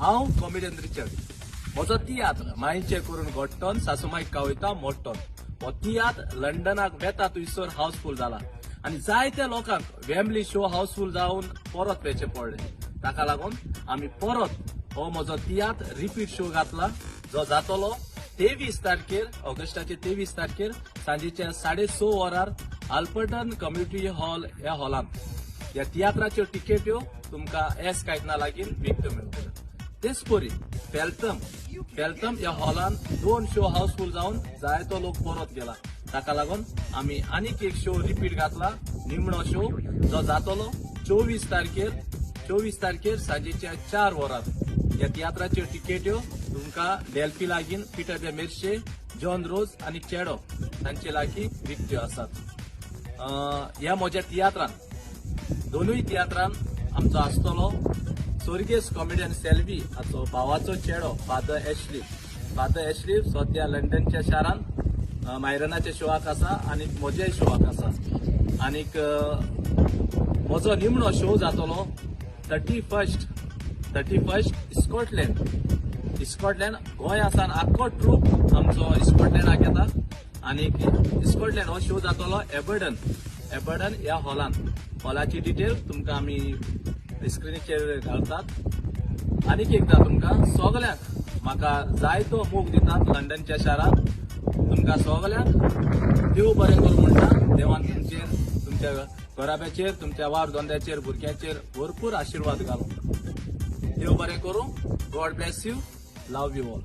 हांव comedian Richard. म्हजो तियात्र मायेचें करून घडटोन सासूमाईक कावयता मोडटोन. हो तियात्र लंडनाक वेता थंयसर हाऊसफुल जाला आनी जायत्या लोकांक वेम्बली शो हाऊसफुल जावन परत वयचें पडलें. ताका लागून आमी परत हो म्हजो तियात्र रिपीट शो घातला, जो जातलो 23 तारखेर, ऑगस्टाचे 23 तारखेर सांजेच्या 6:30 वरार आल्पर्टन कम्युनिटी हॉल ह्या हॉलांत. ह्या तियात्राच्यो टिकेट्यो तुमकां एस कायतना लागीं विकत्यो मेळटल्यो. तेच परी फेल्थम ह्या हॉलांत 2 शो हाऊसफुल जावन जायतो लोक परत गेला. ताका लागून आमी आनीक एक शो रिपीट घातला, निमणो शो, जो जातलो 24 तारखेर सांजेच्या 4 वरार. ह्या तियात्राच्यो टिकेट्यो तुमकां डेल्फी लागीं पीटर दे मेर्शे, जॉन रोज आनी चेडो तांचे लागीं विकत्यो आसात. ह्या म्हज्या तियात्रांत दोनूय तियात्रांत आमचो आसतलो सोर्गेस कॉमेडियन सेल्वी हाचो भावाचो चेडो फादर एशली सध्या लंडनच्या शारांत मायरनाच्या शोआक आसा आनी म्हज्याय शोआक आसा. आनीक म्हजो निमणो शो जातलो 31 स्कॉटलँड गोंयासान आख्खो ट्रूप आमचो स्कॉटलँडाक येता. आनीक स्कॉटलँड हो शो जातलो एबर्डन ह्या हॉलाची डिटेल तुमकां आमी स्क्रिनीचेर घालतात. आनीक एकदां तुमकां सगल्यांक म्हाका जायतो मोग दितात लंडनच्या शारांत. तुमकां सगल्यांक देव बरें करूं म्हणटा. देवान तुमच्या घराब्याचेर, तुमच्या वार धंद्याचेर, भुरग्यांचेर भरपूर आशिर्वाद घालूं. देव बरें करूं. God bless you. Love you all.